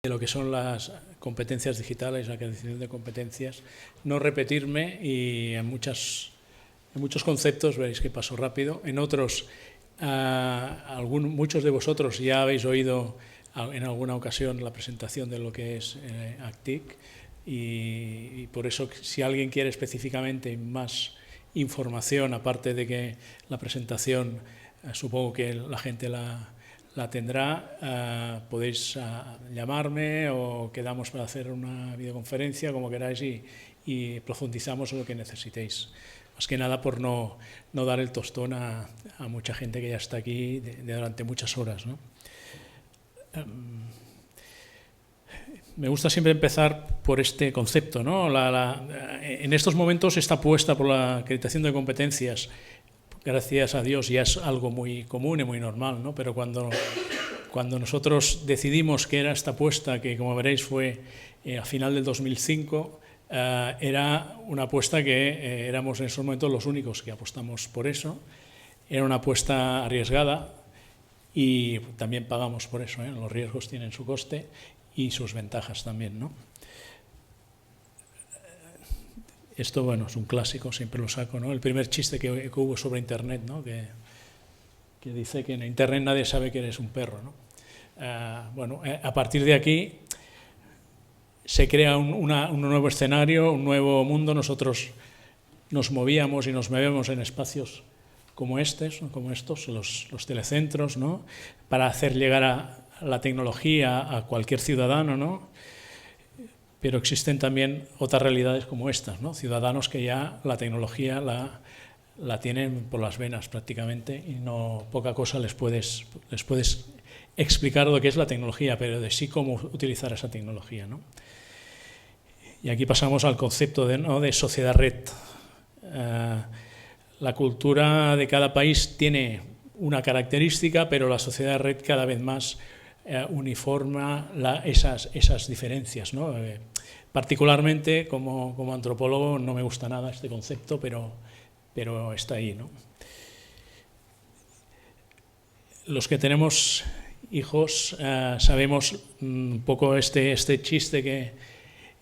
de lo que son las competencias digitales, la creación de competencias, no repetirme y en muchos conceptos veréis que paso rápido, en otros muchos de vosotros ya habéis oído en alguna ocasión la presentación de lo que es ACTIC y por eso si alguien quiere específicamente más información, aparte de que la presentación supongo que la gente la tendrá, podéis llamarme o quedamos para hacer una videoconferencia, como queráis, y profundizamos en lo que necesitéis. Más que nada por no dar el tostón a mucha gente que ya está aquí durante muchas horas, ¿no? Me gusta siempre empezar por este concepto, ¿no? En estos momentos esta apuesta por la acreditación de competencias, gracias a Dios, ya es algo muy común y muy normal, ¿no? Pero cuando nosotros decidimos que era esta apuesta, que como veréis fue a final del 2005, era una apuesta que éramos en esos momentos los únicos que apostamos por eso. Era una apuesta arriesgada y también pagamos por eso, ¿eh? Los riesgos tienen su coste y sus ventajas también, ¿no? Esto, bueno, es un clásico, siempre lo saco, ¿no? El primer chiste que hubo sobre Internet, ¿no? Que dice que en Internet nadie sabe que eres un perro, ¿no? Bueno, a partir de aquí se crea un nuevo escenario, un nuevo mundo. Nosotros nos movíamos y nos movemos en espacios como estos, los telecentros, ¿no? Para hacer llegar a la tecnología a cualquier ciudadano, ¿no? Pero existen también otras realidades como estas, ¿no? Ciudadanos que ya la tecnología la tienen por las venas prácticamente y no poca cosa les puedes explicar lo que es la tecnología, pero de sí cómo utilizar esa tecnología, ¿no? Y aquí pasamos al concepto de sociedad red. La cultura de cada país tiene una característica, pero la sociedad red cada vez más uniforma esas diferencias, ¿no? Particularmente como antropólogo no me gusta nada este concepto, pero está ahí, ¿no? Los que tenemos hijos sabemos un poco este chiste que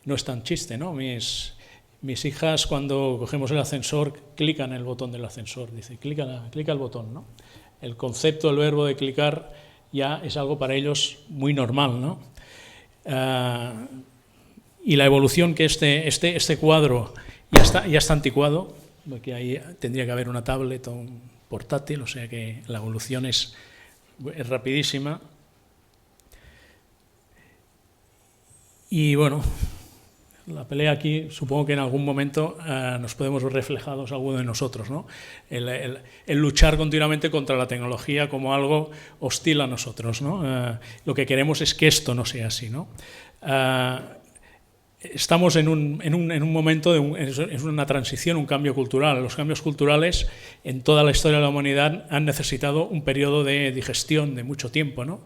no es tan chiste, ¿no? Mis hijas cuando cogemos el ascensor clican el botón del ascensor, dice clica el botón, ¿no? El concepto, el verbo de clicar ya es algo para ellos muy normal, ¿no? Y la evolución que este cuadro ya está anticuado, porque ahí tendría que haber una tablet o un portátil, o sea que la evolución es rapidísima. Y bueno, la pelea aquí, supongo que en algún momento nos podemos ver reflejados alguno de nosotros, ¿no? El luchar continuamente contra la tecnología como algo hostil a nosotros, ¿no? Lo que queremos es que esto no sea así, ¿no? Estamos en un momento, es una transición, un cambio cultural. Los cambios culturales en toda la historia de la humanidad han necesitado un periodo de digestión de mucho tiempo, ¿no?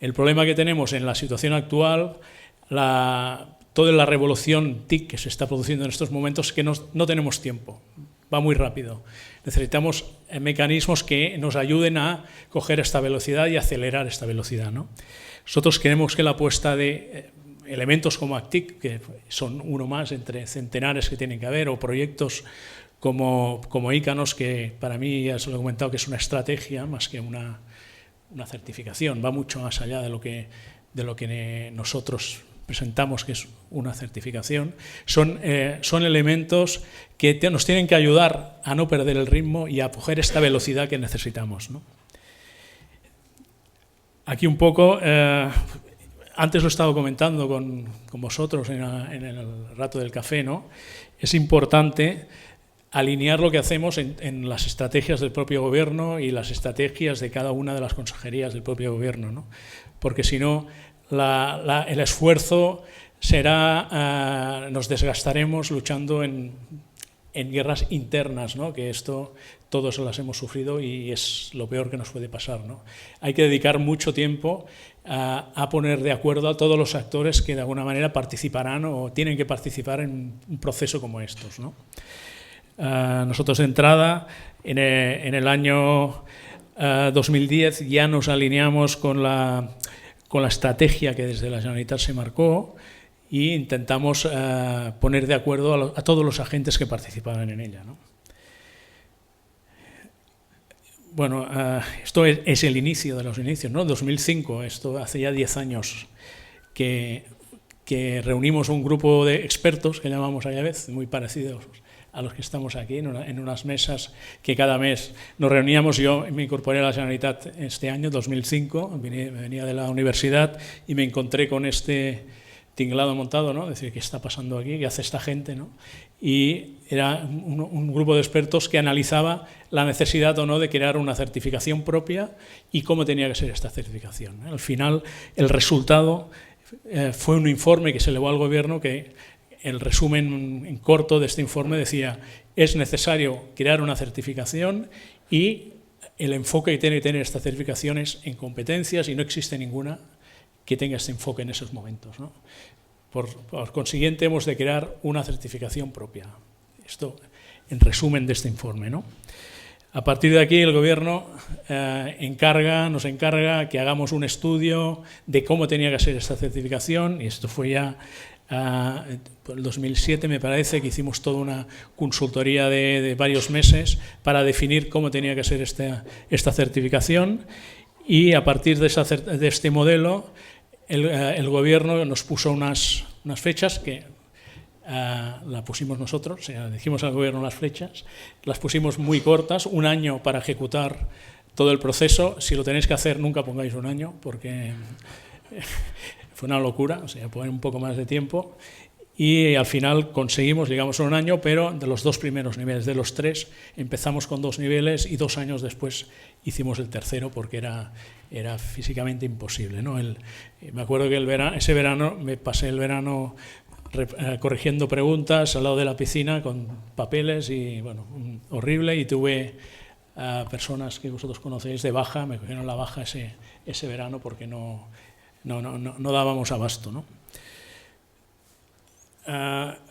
El problema que tenemos en la situación actual, toda la revolución TIC que se está produciendo en estos momentos es que no tenemos tiempo, va muy rápido. Necesitamos mecanismos que nos ayuden a coger esta velocidad y acelerar esta velocidad, ¿no? Nosotros creemos que la apuesta de elementos como ACTIC, que son uno más entre centenares que tienen que haber, o proyectos como Ícanos, que para mí, ya se lo he comentado, que es una estrategia más que una certificación, va mucho más allá de lo que nosotros presentamos, que es una certificación. Son elementos que nos tienen que ayudar a no perder el ritmo y a coger esta velocidad que necesitamos, ¿no? Aquí un poco, antes lo he estado comentando con vosotros en el rato del café, ¿no? Es importante alinear lo que hacemos en las estrategias del propio gobierno y las estrategias de cada una de las consejerías del propio gobierno, ¿no? Porque si no, el esfuerzo será, nos desgastaremos luchando en guerras internas, ¿no? Que esto todos las hemos sufrido y es lo peor que nos puede pasar, ¿no? Hay que dedicar mucho tiempo a poner de acuerdo a todos los actores que de alguna manera participarán o tienen que participar en un proceso como estos, ¿no? Nosotros de entrada, en el año 2010 ya nos alineamos con con la estrategia que desde la Generalitat se marcó e intentamos poner de acuerdo a todos los agentes que participaban en ella, ¿no? Bueno, esto es el inicio de los inicios, ¿no? 2005, esto hace ya 10 años que reunimos un grupo de expertos, que llamamos a la vez, muy parecidos a los que estamos aquí, en unas mesas que cada mes nos reuníamos. Yo me incorporé a la Generalitat este año, 2005, venía de la universidad y me encontré con este tinglado montado, ¿no? Es decir, ¿qué está pasando aquí? ¿Qué hace esta gente, ¿no? Y era un grupo de expertos que analizaba la necesidad o no de crear una certificación propia y cómo tenía que ser esta certificación. Al final, el resultado fue un informe que se elevó al gobierno que el resumen en corto de este informe decía: es necesario crear una certificación y el enfoque que tiene que tener esta certificación es en competencias y no existe ninguna que tenga este enfoque en esos momentos, ¿no? Por consiguiente, hemos de crear una certificación propia. Esto en resumen de este informe, ¿no? A partir de aquí, el Gobierno nos encarga que hagamos un estudio de cómo tenía que ser esta certificación, y esto fue ya por el 2007, me parece, que hicimos toda una consultoría de varios meses para definir cómo tenía que ser esta certificación, y a partir de este modelo, el Gobierno nos puso unas fechas que la pusimos nosotros, o sea, dijimos al Gobierno las fechas, las pusimos muy cortas, 1 año para ejecutar todo el proceso. Si lo tenéis que hacer, nunca pongáis 1 año, porque fue una locura, o sea, poner un poco más de tiempo. Y al final llegamos a 1 año, pero de los 2 primeros niveles, de los 3, empezamos con 2 niveles y 2 años después hicimos el tercero porque era físicamente imposible, ¿no? Me acuerdo que ese verano me pasé el verano corrigiendo preguntas al lado de la piscina con papeles y, bueno, horrible, y tuve personas que vosotros conocéis de baja, me cogieron la baja ese verano porque no dábamos abasto, ¿no?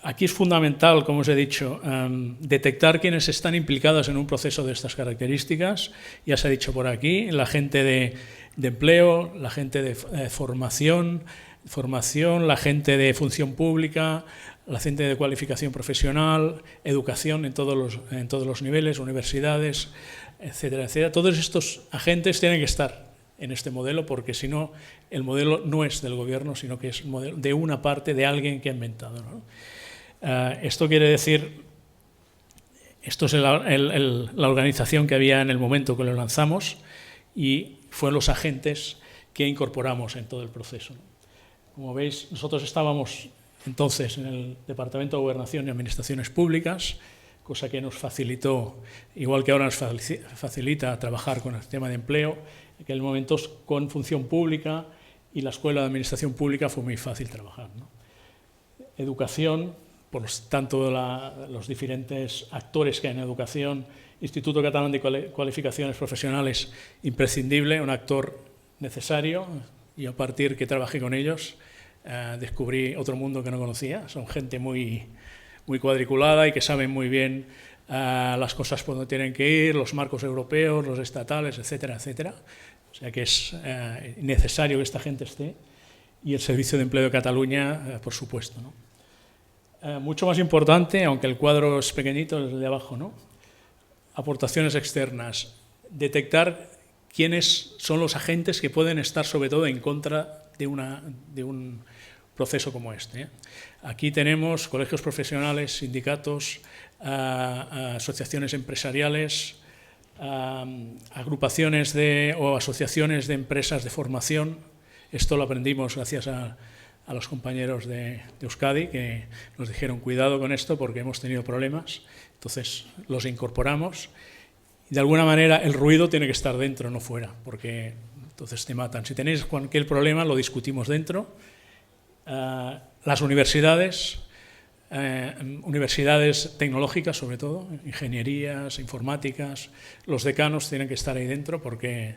Aquí es fundamental, como os he dicho, detectar quienes están implicados en un proceso de estas características. Ya se ha dicho por aquí, la gente de empleo, la gente de formación, la gente de función pública, la gente de cualificación profesional, educación en todos los niveles, universidades, etcétera, etcétera. Todos estos agentes tienen que estar en este modelo, porque si no, el modelo no es del Gobierno, sino que es modelo de una parte, de alguien que ha inventado, ¿no? Esto quiere decir, esto es la organización que había en el momento que lo lanzamos, y fueron los agentes que incorporamos en todo el proceso, ¿no? Como veis, nosotros estábamos entonces en el Departamento de Gobernación y Administraciones Públicas, cosa que nos facilitó, igual que ahora nos facilita trabajar con el tema de empleo. En aquel momento con función pública y la Escuela de Administración Pública fue muy fácil trabajar, ¿no? Educación, por tanto los diferentes actores que hay en educación, Instituto Catalán de Cualificaciones Profesionales, imprescindible, un actor necesario, y a partir que trabajé con ellos descubrí otro mundo que no conocía. Son gente muy cuadriculada y que saben muy bien las cosas por donde tienen que ir, los marcos europeos, los estatales, etcétera, etcétera. O sea que es necesario que esta gente esté, y el Servicio de Empleo de Cataluña, por supuesto, ¿no? Mucho más importante, aunque el cuadro es pequeñito, es el de abajo, ¿no? Aportaciones externas. Detectar quiénes son los agentes que pueden estar, sobre todo, en contra de un proceso como este, ¿eh? Aquí tenemos colegios profesionales, sindicatos, asociaciones empresariales, agrupaciones o asociaciones de empresas de formación. Esto lo aprendimos gracias a los compañeros de Euskadi, que nos dijeron cuidado con esto porque hemos tenido problemas. Entonces los incorporamos. De alguna manera el ruido tiene que estar dentro, no fuera, porque entonces te matan. Si tenéis cualquier problema, lo discutimos dentro. Las universidades tecnológicas, sobre todo, ingenierías, informáticas, los decanos tienen que estar ahí dentro, porque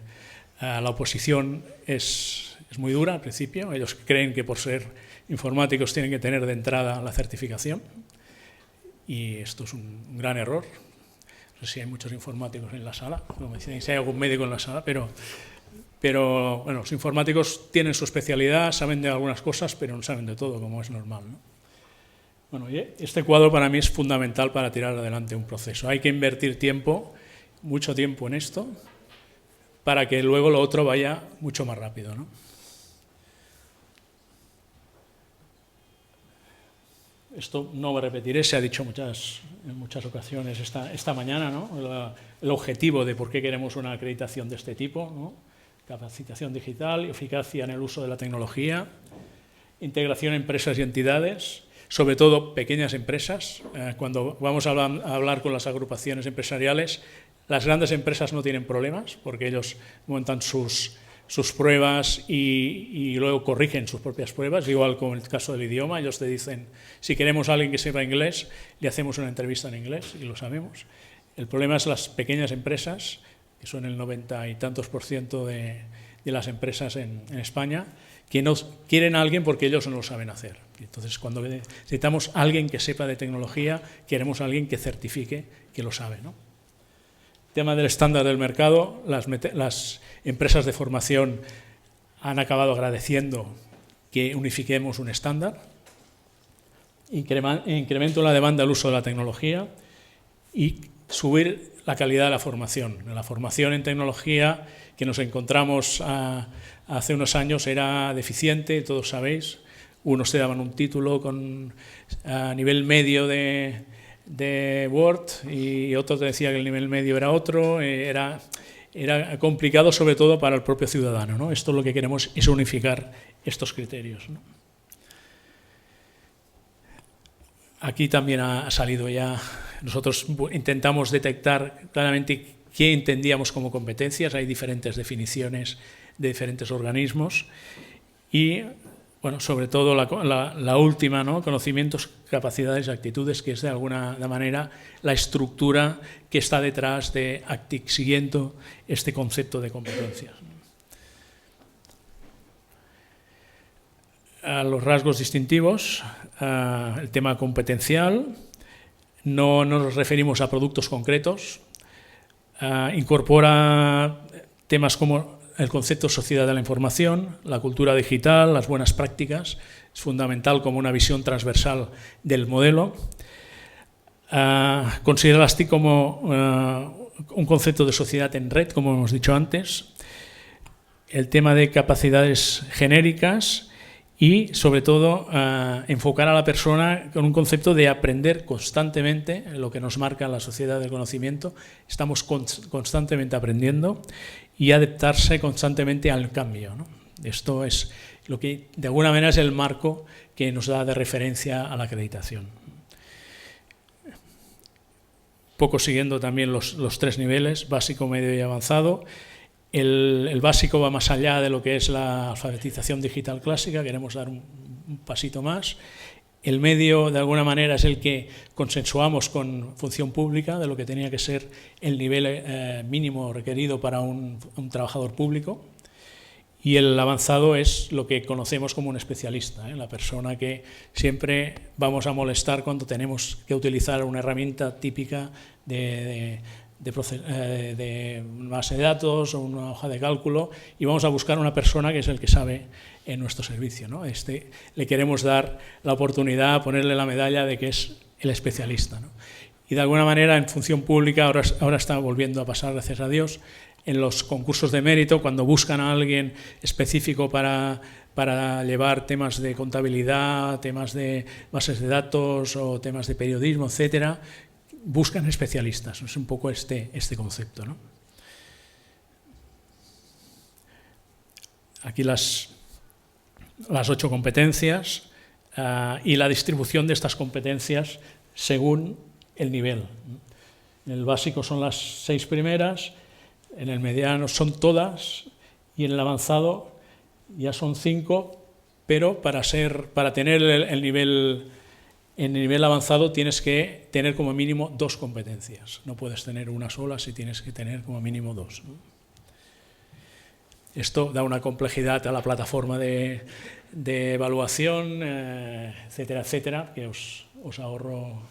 la oposición es muy dura al principio. Ellos creen que por ser informáticos tienen que tener de entrada la certificación, y esto es un gran error. No sé si hay muchos informáticos en la sala, como dicen, si hay algún médico en la sala, pero pero bueno, los informáticos tienen su especialidad, saben de algunas cosas, pero no saben de todo, como es normal, ¿no? Bueno, este cuadro para mí es fundamental para tirar adelante un proceso. Hay que invertir tiempo, mucho tiempo en esto, para que luego lo otro vaya mucho más rápido, ¿no? Esto no me repetiré, se ha dicho en muchas ocasiones esta mañana, ¿no? El objetivo de por qué queremos una acreditación de este tipo, ¿no? Capacitación digital, eficacia en el uso de la tecnología, integración en empresas y entidades, sobre todo pequeñas empresas. Cuando vamos a hablar con las agrupaciones empresariales, las grandes empresas no tienen problemas porque ellos montan sus pruebas y luego corrigen sus propias pruebas, igual con el caso del idioma. Ellos te dicen, si queremos a alguien que sepa inglés, le hacemos una entrevista en inglés y lo sabemos. El problema es las pequeñas empresas, que son el 90 y tantos % de las empresas en España, que no quieren a alguien porque ellos no lo saben hacer. Entonces, cuando necesitamos a alguien que sepa de tecnología, queremos a alguien que certifique que lo sabe, ¿no? Tema del estándar del mercado, las empresas de formación han acabado agradeciendo que unifiquemos un estándar, incremento en la demanda del uso de la tecnología y subir la calidad de la formación. La formación en tecnología que nos encontramos hace unos años era deficiente, todos sabéis. Unos te daban un título a nivel medio de Word y otro te decía que el nivel medio era otro. Era complicado, sobre todo para el propio ciudadano, ¿no? Esto lo que queremos es unificar estos criterios, ¿no? Aquí también ha salido ya, nosotros intentamos detectar claramente qué entendíamos como competencias. Hay diferentes definiciones de diferentes organismos y, bueno, sobre todo la última, ¿no? Conocimientos, capacidades y actitudes, que es de alguna manera la estructura que está detrás de ACTIC, siguiendo este concepto de competencias. Los rasgos distintivos, el tema competencial, no nos referimos a productos concretos, incorpora temas como el concepto sociedad de la información, la cultura digital, las buenas prácticas, es fundamental como una visión transversal del modelo. Considera las TIC como un concepto de sociedad en red, como hemos dicho antes, el tema de capacidades genéricas y, sobre todo, enfocar a la persona con un concepto de aprender constantemente, lo que nos marca la sociedad del conocimiento. Estamos constantemente aprendiendo y adaptarse constantemente al cambio, ¿no? Esto es lo que, de alguna manera, es el marco que nos da de referencia a la acreditación. Poco siguiendo también los 3 niveles, básico, medio y avanzado. El básico va más allá de lo que es la alfabetización digital clásica, queremos dar un pasito más. El medio, de alguna manera, es el que consensuamos con función pública, de lo que tenía que ser el nivel mínimo requerido para un trabajador público. Y el avanzado es lo que conocemos como un especialista, la persona que siempre vamos a molestar cuando tenemos que utilizar una herramienta típica de base de datos o una hoja de cálculo, y vamos a buscar una persona que es el que sabe en nuestro servicio, ¿no? Le queremos dar la oportunidad, ponerle la medalla de que es el especialista, ¿no? Y de alguna manera en función pública ahora está volviendo a pasar, gracias a Dios, en los concursos de mérito, cuando buscan a alguien específico para llevar temas de contabilidad, temas de bases de datos o temas de periodismo, etcétera, buscan especialistas. Es un poco este concepto, ¿no? Aquí las 8 competencias y la distribución de estas competencias según el nivel. En el básico son las 6 primeras, en el mediano son todas y en el avanzado ya son 5, pero para tener el nivel... En el nivel avanzado tienes que tener como mínimo 2 competencias. No puedes tener una sola, si tienes que tener como mínimo 2, ¿no? Esto da una complejidad a la plataforma de evaluación, etcétera, etcétera, que os ahorro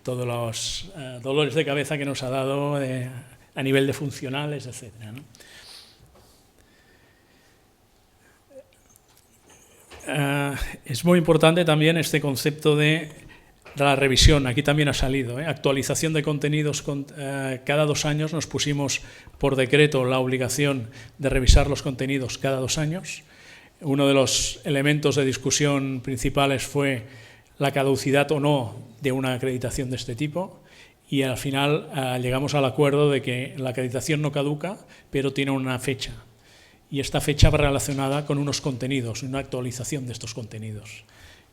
todos los dolores de cabeza que nos ha dado a nivel de funcionales, etcétera, ¿no? Es muy importante también este concepto de la revisión. Aquí también ha salido, actualización de contenidos. Cada 2 años nos pusimos por decreto la obligación de revisar los contenidos cada 2 años. Uno de los elementos de discusión principales fue la caducidad o no de una acreditación de este tipo, y al final llegamos al acuerdo de que la acreditación no caduca, pero tiene una fecha, y esta fecha va relacionada con unos contenidos, una actualización de estos contenidos.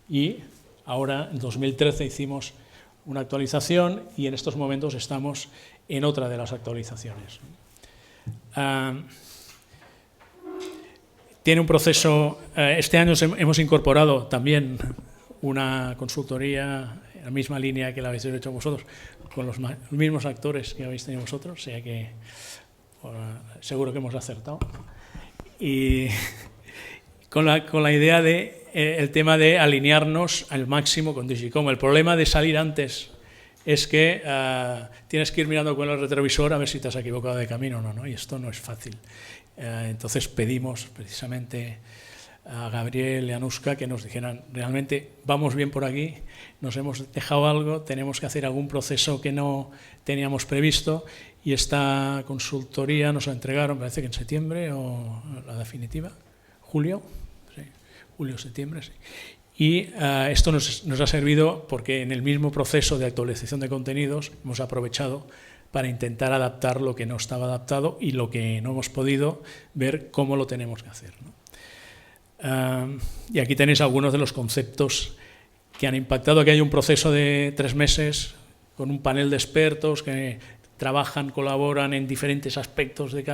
Y ahora, en 2013, hicimos una actualización y en estos momentos estamos en otra de las actualizaciones. Tiene un proceso. Este año hemos incorporado también una consultoría en la misma línea que la habéis hecho vosotros, con los mismos actores que habéis tenido vosotros, o sea que seguro que hemos acertado. Y con la idea de el tema de alinearnos al máximo con Digicom. El problema de salir antes es que tienes que ir mirando con el retrovisor a ver si te has equivocado de camino o no, y esto no es fácil. Entonces pedimos precisamente a Gabriel y a Anuska que nos dijeran, realmente vamos bien por aquí, nos hemos dejado algo, tenemos que hacer algún proceso que no teníamos previsto, y esta consultoría nos la entregaron, parece que en septiembre, o la definitiva, julio, sí, julio-septiembre, sí. Y esto nos ha servido porque en el mismo proceso de actualización de contenidos hemos aprovechado para intentar adaptar lo que no estaba adaptado y lo que no hemos podido, ver cómo lo tenemos que hacer, ¿no? Y aquí tenéis algunos de los conceptos que han impactado. Aquí hay un proceso de 3 meses con un panel de expertos que trabajan, colaboran en diferentes aspectos de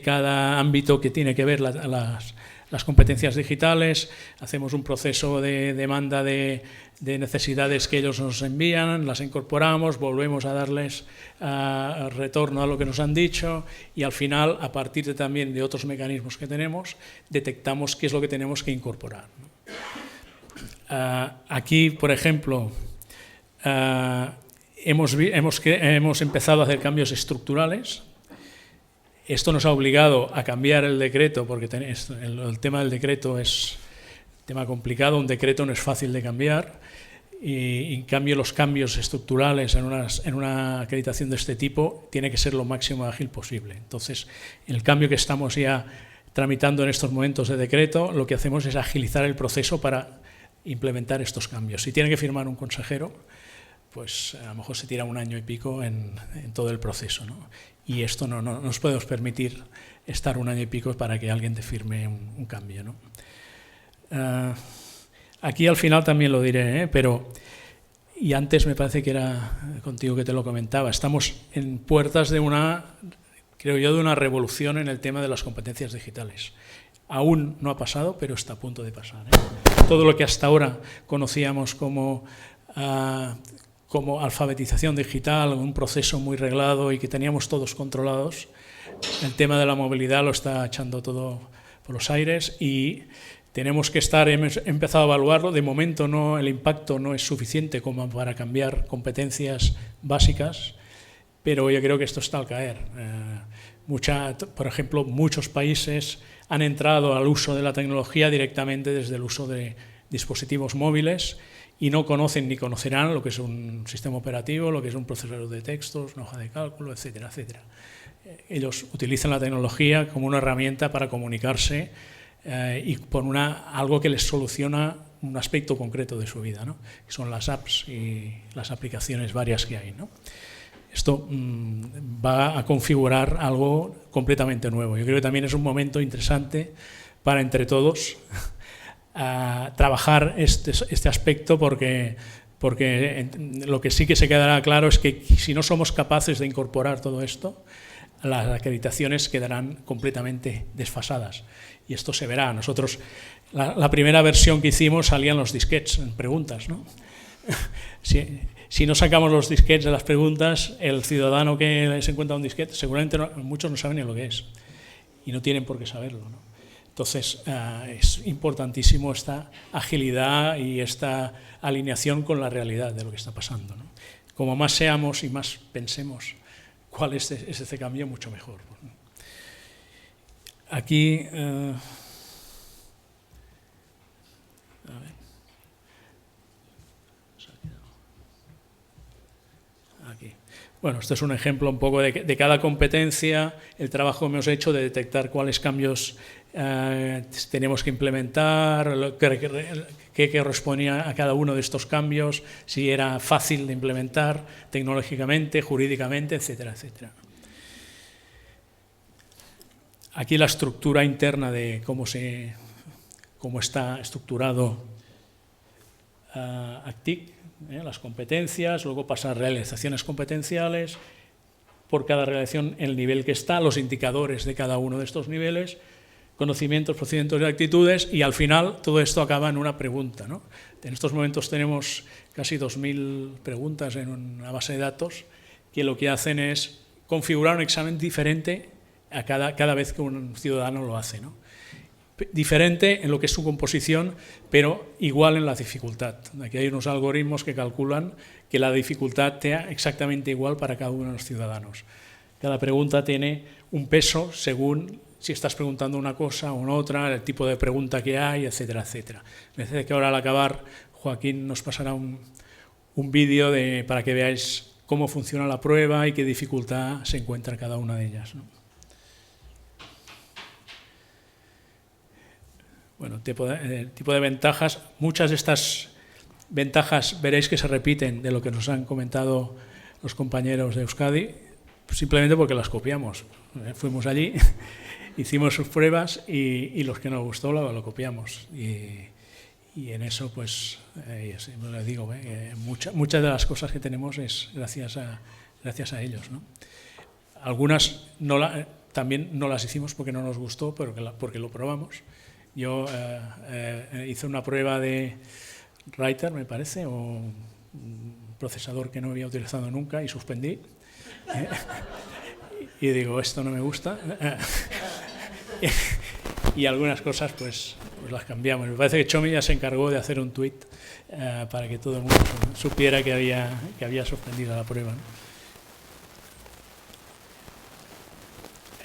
cada ámbito que tiene que ver las competencias digitales. Hacemos un proceso de demanda de necesidades que ellos nos envían, las incorporamos, volvemos a darles retorno a lo que nos han dicho, y al final, a partir también de otros mecanismos que tenemos, detectamos qué es lo que tenemos que incorporar. Aquí, por ejemplo, hemos empezado a hacer cambios estructurales. Esto nos ha obligado a cambiar el decreto, porque el tema del decreto es un tema complicado. Un decreto no es fácil de cambiar, y en cambio los cambios estructurales en una acreditación de este tipo tiene que ser lo máximo ágil posible. Entonces, el cambio que estamos ya tramitando en estos momentos de decreto, lo que hacemos es agilizar el proceso para implementar estos cambios. Si tiene que firmar un consejero, pues a lo mejor se tira 1 año y pico en todo el proceso, ¿no? Y esto no nos podemos permitir estar 1 año y pico para que alguien te firme un cambio, ¿no? Aquí al final también lo diré, pero, y antes me parece que era contigo que te lo comentaba, estamos en puertas de creo yo, de una revolución en el tema de las competencias digitales. Aún no ha pasado, pero está a punto de pasar, ¿eh? Todo lo que hasta ahora conocíamos como alfabetización digital, un proceso muy reglado y que teníamos todos controlados, el tema de la movilidad lo está echando todo por los aires, y tenemos que hemos empezado a evaluarlo. De momento el impacto no es suficiente como para cambiar competencias básicas, pero yo creo que esto está al caer. Por ejemplo, muchos países han entrado al uso de la tecnología directamente desde el uso de dispositivos móviles, y no conocen ni conocerán lo que es un sistema operativo, lo que es un procesador de textos, una hoja de cálculo, etcétera, etcétera. Ellos utilizan la tecnología como una herramienta para comunicarse y por algo que les soluciona un aspecto concreto de su vida, ¿no? Que son las apps y las aplicaciones varias que hay, ¿no? Esto va a configurar algo completamente nuevo. Yo creo que también es un momento interesante para entre todos a trabajar este aspecto, porque lo que sí que se quedará claro es que si no somos capaces de incorporar todo esto, las acreditaciones quedarán completamente desfasadas, y esto se verá. Nosotros, la primera versión que hicimos, salían los disquetes en preguntas, ¿no? Si no sacamos los disquetes de las preguntas, el ciudadano que se encuentra un disquete, seguramente muchos no saben ni lo que es, y no tienen por qué saberlo, ¿no? Entonces, es importantísimo esta agilidad y esta alineación con la realidad de lo que está pasando, ¿no? Como más seamos y más pensemos cuál es ese cambio, mucho mejor. Aquí, Bueno, este es un ejemplo un poco de cada competencia, el trabajo que hemos hecho de detectar cuáles cambios tenemos que implementar, qué correspondía a cada uno de estos cambios, si era fácil de implementar tecnológicamente, jurídicamente, etcétera, etcétera. Aquí la estructura interna de cómo está estructurado ACTIC, las competencias, luego pasa a realizaciones competenciales, por cada realización el nivel que está, los indicadores de cada uno de estos niveles, conocimientos, procedimientos y actitudes, y al final todo esto acaba en una pregunta, ¿no? En estos momentos tenemos casi 2.000 preguntas en una base de datos que lo que hacen es configurar un examen diferente a cada vez que un ciudadano lo hace, ¿no? Diferente en lo que es su composición, pero igual en la dificultad. Aquí hay unos algoritmos que calculan que la dificultad sea exactamente igual para cada uno de los ciudadanos. Cada pregunta tiene un peso según si estás preguntando una cosa o una otra, el tipo de pregunta que hay, etcétera, etcétera. Me parece que ahora al acabar Joaquín nos pasará un vídeo para que veáis cómo funciona la prueba y qué dificultad se encuentra cada una de ellas, ¿no? Bueno, tipo de ventajas. Muchas de estas ventajas veréis que se repiten de lo que nos han comentado los compañeros de Euskadi, simplemente porque las copiamos. Fuimos allí, hicimos sus pruebas y los que nos gustó lo copiamos. Y en eso, pues, les digo, muchas de las cosas que tenemos es gracias a ellos, ¿no? Algunas también no las hicimos porque no nos gustó, pero porque lo probamos. Yo hice una prueba de Writer, me parece, o un procesador que no había utilizado nunca y suspendí. Y digo, esto no me gusta. Y algunas cosas pues las cambiamos. Me parece que Chomi ya se encargó de hacer un tweet para que todo el mundo supiera que había suspendido la prueba, ¿no?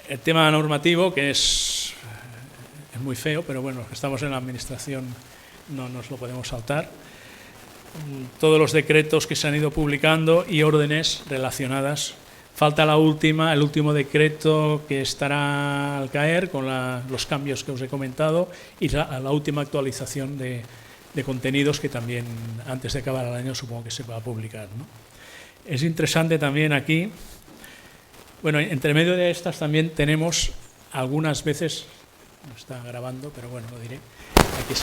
El tema normativo, que es muy feo, pero bueno, los que estamos en la administración no nos lo podemos saltar. Todos los decretos que se han ido publicando y órdenes relacionadas. Falta el último decreto que estará al caer con los cambios que os he comentado y la última actualización de contenidos que también antes de acabar el año supongo que se va a publicar, ¿no? Es interesante también aquí, bueno, entre medio de estas también tenemos algunas veces, no está grabando, pero bueno, lo diré. Aquí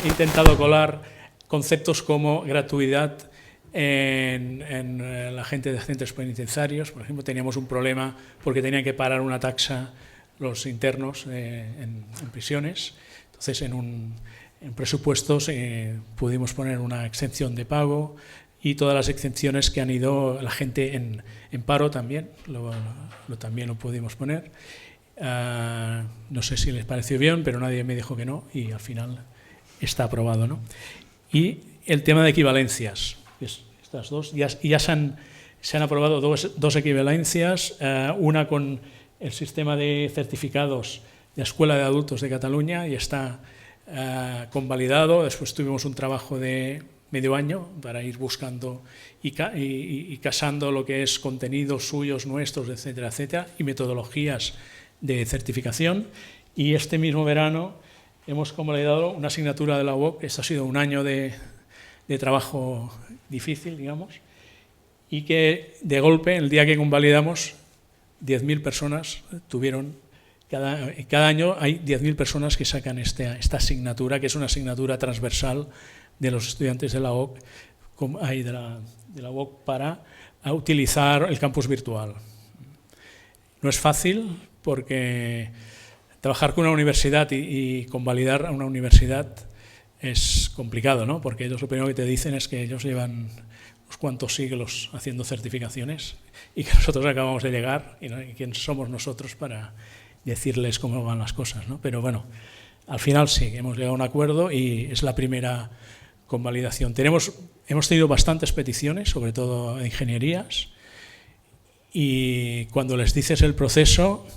he intentado colar conceptos como gratuidad en la gente de centros penitenciarios. Por ejemplo, teníamos un problema porque tenían que parar una taxa los internos en prisiones. Entonces, en presupuestos pudimos poner una exención de pago y todas las exenciones que han ido la gente en paro también, también lo pudimos poner. No sé si les pareció bien, pero nadie me dijo que no y al final está aprobado, ¿no? Y el tema de equivalencias, estas dos, ya se han aprobado dos equivalencias, una con el sistema de certificados de la Escuela de Adultos de Cataluña y está convalidado. Después tuvimos un trabajo de medio año para ir buscando y casando lo que es contenidos suyos, nuestros, etcétera, etcétera, y metodologías de certificación. Y este mismo verano hemos convalidado una asignatura de la UOC. Esto ha sido un año de trabajo difícil, digamos, y que de golpe, el día que convalidamos, 10.000 personas tuvieron. Cada año hay 10.000 personas que sacan esta asignatura, que es una asignatura transversal de los estudiantes de la UOC, de la UOC para utilizar el campus virtual. No es fácil porque trabajar con una universidad y convalidar a una universidad es complicado, ¿no? Porque ellos lo primero que te dicen es que ellos llevan unos cuantos siglos haciendo certificaciones y que nosotros acabamos de llegar y quién somos nosotros para decirles cómo van las cosas, ¿no? Pero bueno, al final sí, hemos llegado a un acuerdo y es la primera convalidación. Hemos tenido bastantes peticiones, sobre todo de ingenierías, y cuando les dices el proceso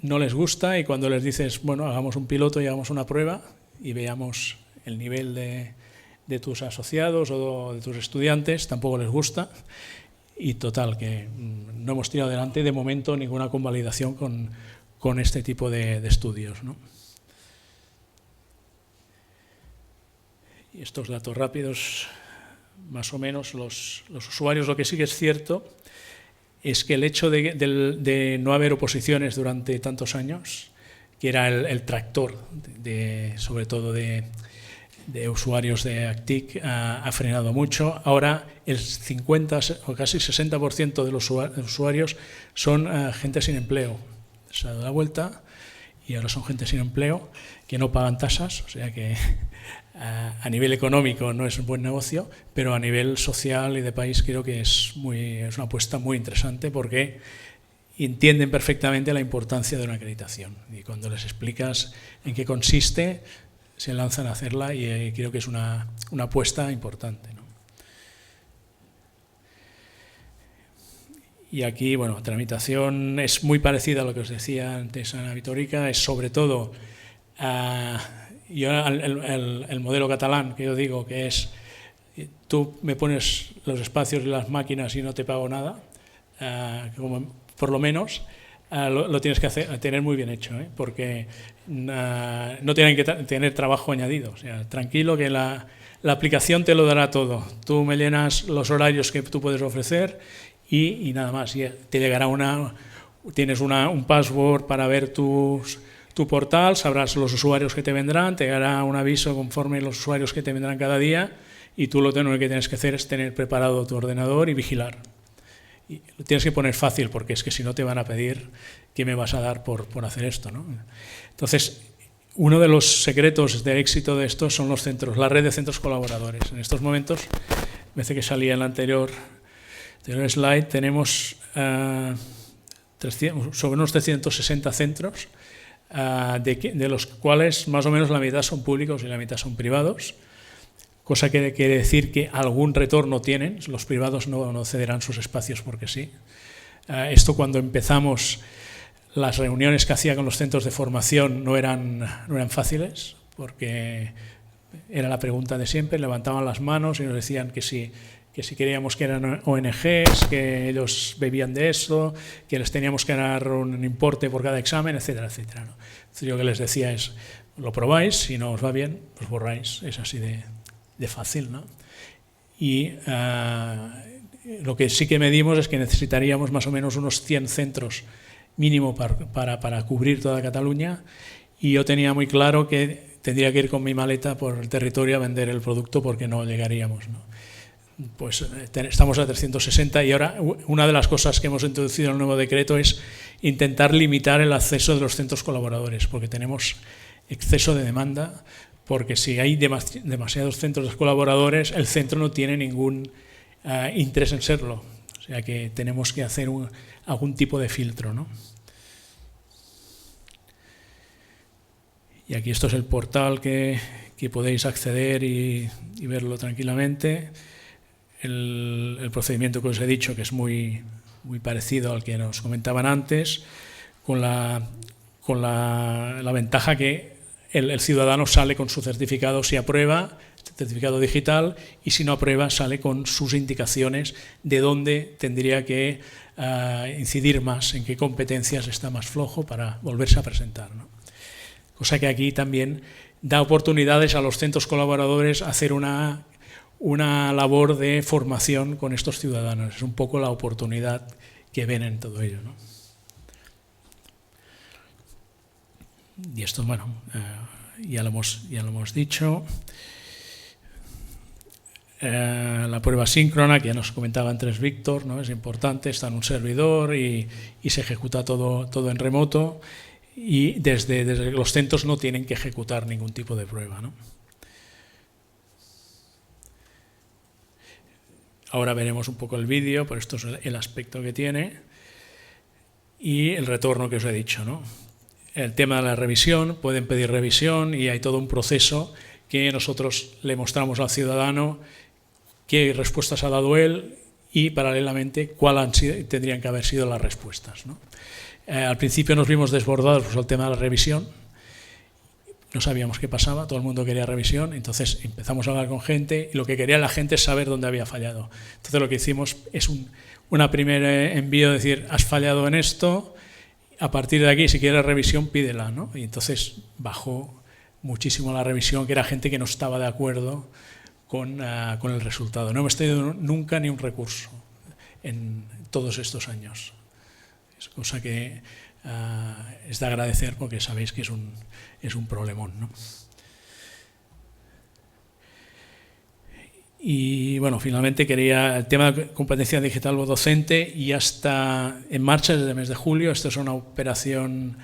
no les gusta, y cuando les dices, bueno, hagamos un piloto y hagamos una prueba y veamos el nivel de tus asociados o de tus estudiantes, tampoco les gusta. y total, que no hemos tirado adelante de momento ninguna convalidación con este tipo de estudios, ¿no? Y estos datos rápidos, más o menos, los usuarios, lo que sí que es cierto es que el hecho de no haber oposiciones durante tantos años, que era el tractor, sobre todo de usuarios de ACTIC, ha frenado mucho. Ahora el 50 o casi 60% de los usuarios son gente sin empleo. Se ha dado la vuelta y ahora son gente sin empleo que no pagan tasas, o sea que a nivel económico no es un buen negocio, pero a nivel social y de país creo que es una apuesta muy interesante porque entienden perfectamente la importancia de una acreditación y cuando les explicas en qué consiste se lanzan a hacerla y creo que es una apuesta importante, ¿no? Y aquí, bueno, tramitación es muy parecida a lo que os decía antes Ana Vitorica, es sobre todo el modelo catalán que yo digo que es tú me pones los espacios y las máquinas y no te pago nada, por lo menos lo tienes que tener muy bien hecho, porque no tienen que tener trabajo añadido, o sea, tranquilo que la aplicación te lo dará todo, tú me llenas los horarios que tú puedes ofrecer y nada más, y te llegará tienes un password para ver tu portal, sabrás los usuarios que te vendrán, te dará un aviso conforme los usuarios que te vendrán cada día y tú lo que tienes que hacer es tener preparado tu ordenador y vigilar. Y lo tienes que poner fácil porque es que si no te van a pedir qué me vas a dar por hacer esto, ¿no? Entonces, uno de los secretos de éxito de esto son los centros, la red de centros colaboradores. En estos momentos, parece que salía en la anterior slide, tenemos sobre unos 360 centros, de los cuales más o menos la mitad son públicos y la mitad son privados, cosa que quiere decir que algún retorno tienen, los privados no cederán sus espacios porque sí. Esto cuando empezamos, las reuniones que hacía con los centros de formación no eran fáciles, porque era la pregunta de siempre, levantaban las manos y nos decían que si queríamos que eran ONGs, que ellos bebían de eso, que les teníamos que dar un importe por cada examen, etcétera, etcétera, ¿no? Entonces yo lo que les decía es, lo probáis, si no os va bien, pues borráis, es así de fácil, ¿no? Y lo que sí que medimos es que necesitaríamos más o menos unos 100 centros mínimo para cubrir toda Cataluña y yo tenía muy claro que tendría que ir con mi maleta por el territorio a vender el producto porque no llegaríamos, ¿no? Pues estamos a 360 y ahora una de las cosas que hemos introducido en el nuevo decreto es intentar limitar el acceso de los centros colaboradores porque tenemos exceso de demanda, porque si hay demasiados centros de colaboradores el centro no tiene ningún interés en serlo, o sea que tenemos que hacer algún tipo de filtro, ¿no? Y aquí esto es el portal que podéis acceder y verlo tranquilamente. El procedimiento que os he dicho, que es muy parecido al que nos comentaban antes, con la ventaja que el ciudadano sale con su certificado si aprueba, certificado digital, y si no aprueba sale con sus indicaciones de dónde tendría que incidir más, en qué competencias está más flojo para volverse a presentar, ¿no? Cosa que aquí también da oportunidades a los centros colaboradores a hacer una labor de formación con estos ciudadanos. Es un poco la oportunidad que ven en todo ello, ¿no? Y esto, bueno, ya lo hemos dicho. La prueba síncrona, que ya nos comentaba antes Víctor, ¿no? Es importante, está en un servidor y se ejecuta todo en remoto y desde los centros no tienen que ejecutar ningún tipo de prueba, ¿no? Ahora veremos un poco el vídeo, pero esto es el aspecto que tiene y el retorno que os he dicho, ¿no? El tema de la revisión, pueden pedir revisión y hay todo un proceso que nosotros le mostramos al ciudadano qué respuestas ha dado él y paralelamente cuáles tendrían que haber sido las respuestas, ¿no? Al principio nos vimos desbordados por el tema de la revisión. no sabíamos qué pasaba, todo el mundo quería revisión, entonces empezamos a hablar con gente y lo que quería la gente es saber dónde había fallado. Entonces lo que hicimos es una primer envío, decir, has fallado en esto, a partir de aquí si quieres revisión pídela, ¿no? Y entonces bajó muchísimo la revisión, que era gente que no estaba de acuerdo con el resultado. No hemos tenido nunca ni un recurso en todos estos años. Es cosa que es de agradecer porque sabéis que es un problemón, ¿no? Y bueno, finalmente quería el tema de competencia digital docente y ya está en marcha desde el mes de julio. Esto es una operación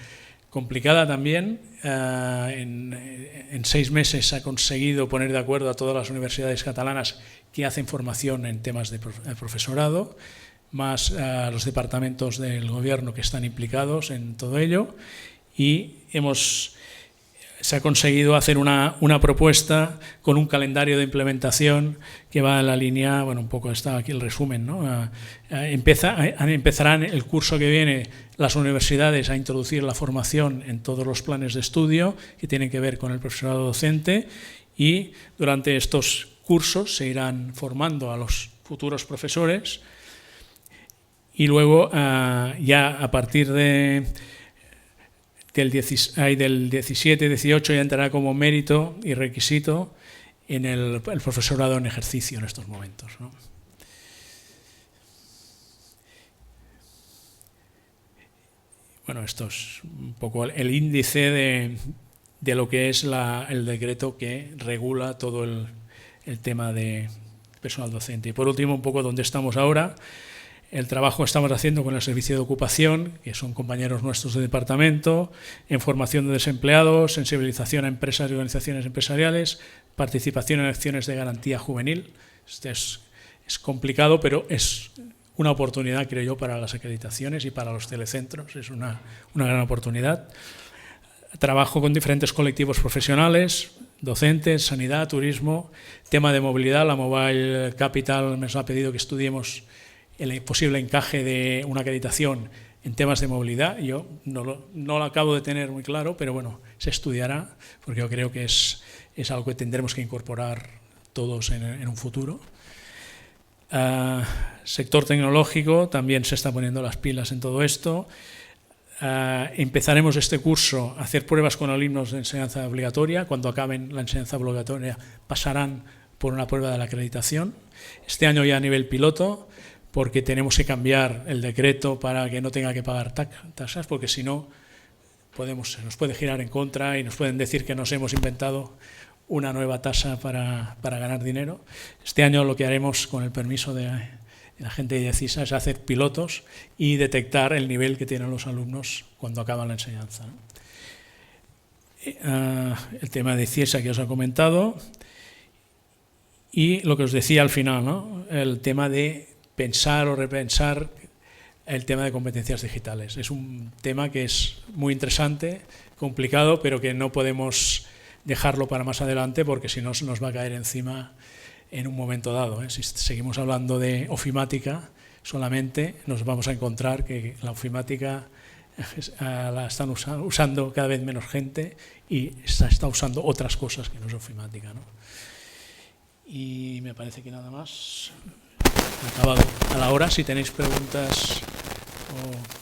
complicada también. En 6 meses se ha conseguido poner de acuerdo a todas las universidades catalanas que hacen formación en temas de profesorado, más los departamentos del gobierno que están implicados en todo ello, y se ha conseguido hacer una propuesta con un calendario de implementación que va en la línea, bueno, un poco está aquí el resumen, ¿no? Empezarán el curso que viene las universidades a introducir la formación en todos los planes de estudio que tienen que ver con el profesorado docente, y durante estos cursos se irán formando a los futuros profesores, y luego ya a partir del 17-18 ya entrará como mérito y requisito en el profesorado en ejercicio en estos momentos, ¿no? Bueno, esto es un poco el índice de lo que es el decreto que regula todo el tema de personal docente. Y por último, un poco dónde estamos ahora. El trabajo que estamos haciendo con el Servicio de Ocupación, que son compañeros nuestros de departamento, en formación de desempleados, sensibilización a empresas y organizaciones empresariales, participación en acciones de garantía juvenil. Este es complicado, pero es una oportunidad, creo yo, para las acreditaciones y para los telecentros. Es una gran oportunidad. Trabajo con diferentes colectivos profesionales, docentes, sanidad, turismo, tema de movilidad. La Mobile Capital nos ha pedido que estudiemos el posible encaje de una acreditación en temas de movilidad. Yo no lo acabo de tener muy claro, pero bueno, se estudiará, porque yo creo que es algo que tendremos que incorporar todos en un futuro. Sector tecnológico, también se está poniendo las pilas en todo esto. Empezaremos este curso a hacer pruebas con alumnos de enseñanza obligatoria. Cuando acaben la enseñanza obligatoria pasarán por una prueba de la acreditación. Este año ya a nivel piloto, porque tenemos que cambiar el decreto para que no tenga que pagar tasas, porque si no se nos puede girar en contra y nos pueden decir que nos hemos inventado una nueva tasa para ganar dinero. Este año lo que haremos, con el permiso de la gente de CISA, es hacer pilotos y detectar el nivel que tienen los alumnos cuando acaban la enseñanza, ¿no? El tema de CIESA que os he comentado, y lo que os decía al final, ¿no? El tema de pensar o repensar el tema de competencias digitales. Es un tema que es muy interesante, complicado, pero que no podemos dejarlo para más adelante, porque si no se nos va a caer encima en un momento dado, ¿eh? Si seguimos hablando de ofimática solamente, nos vamos a encontrar que la ofimática la están usando cada vez menos gente y se está usando otras cosas que no es ofimática, ¿no? Y me parece que nada más. Acabado a la hora. Si tenéis preguntas o...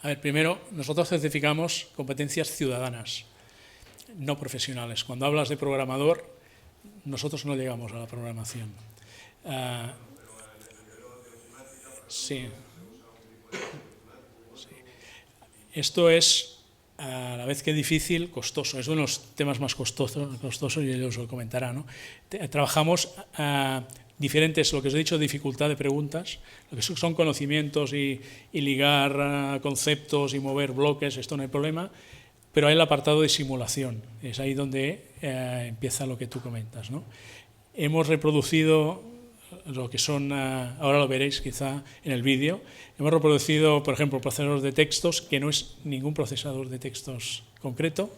A ver, primero, nosotros certificamos competencias ciudadanas, no profesionales. Cuando hablas de programador, nosotros no llegamos a la programación. Sí. Esto es, a la vez que difícil, costoso. Es uno de los temas más costosos y ellos lo comentarán, ¿no? Trabajamos diferentes, lo que os he dicho, dificultad de preguntas, lo que son conocimientos y ligar conceptos y mover bloques, esto no hay problema, pero hay el apartado de simulación, es ahí donde empieza lo que tú comentas, ¿no? Hemos reproducido lo que son, ahora lo veréis quizá en el vídeo, hemos reproducido, por ejemplo, procesadores de textos, que no es ningún procesador de textos concreto,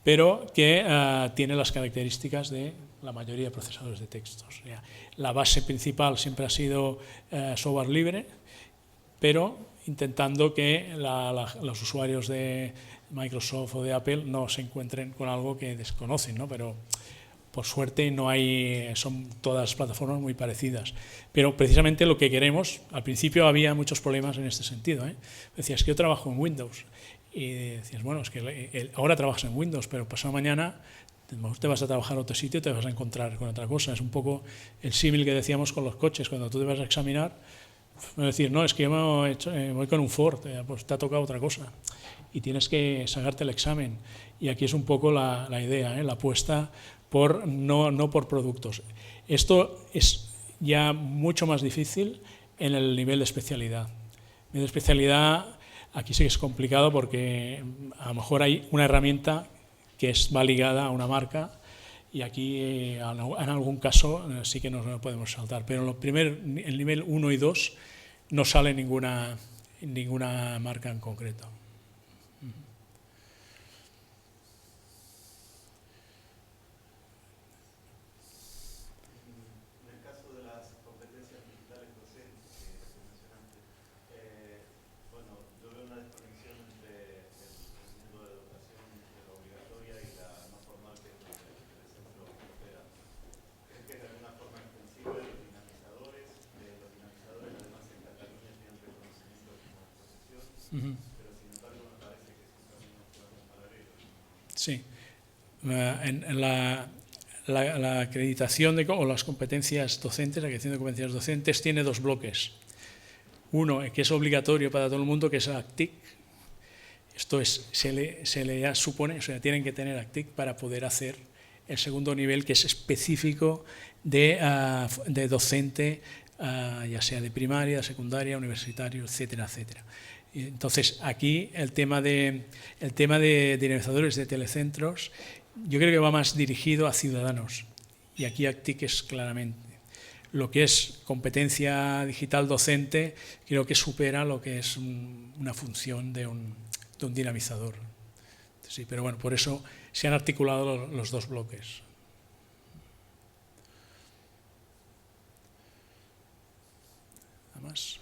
pero que tiene las características de la mayoría de procesadores de textos. O sea, la base principal siempre ha sido software libre, pero intentando que los usuarios de Microsoft o de Apple no se encuentren con algo que desconocen, ¿no? Pero por suerte no hay, son todas plataformas muy parecidas. Pero precisamente lo que queremos, al principio había muchos problemas en este sentido, ¿eh? Decías que yo trabajo en Windows y decías, bueno, es que ahora trabajas en Windows, pero pasado mañana te vas a trabajar a otro sitio y te vas a encontrar con otra cosa. Es un poco el símil que decíamos con los coches, cuando tú te vas a examinar, decir, no, es que yo voy con un Ford, pues te ha tocado otra cosa y tienes que sacarte el examen. Y aquí es un poco la idea, ¿eh? La apuesta por no por productos. Esto es ya mucho más difícil en el nivel de especialidad. El nivel de especialidad aquí sí que es complicado porque a lo mejor hay una herramienta que va ligada a una marca y aquí en algún caso sí que nos lo podemos saltar, pero en el nivel 1 y 2 no sale ninguna marca en concreto. Sí. La acreditación o las competencias docentes, la acreditación de competencias docentes tiene dos bloques. Uno, que es obligatorio para todo el mundo, que es ACTIC. Esto se le supone, o sea, tienen que tener ACTIC para poder hacer el segundo nivel, que es específico de docente, ya sea de primaria, secundaria, universitario, etcétera, etcétera. Entonces, aquí el tema de dinamizadores de telecentros, yo creo que va más dirigido a ciudadanos. Y aquí ACTIC es claramente. Lo que es competencia digital docente, creo que supera lo que es una función de un dinamizador. Sí, pero bueno, por eso se han articulado los dos bloques. Nada más.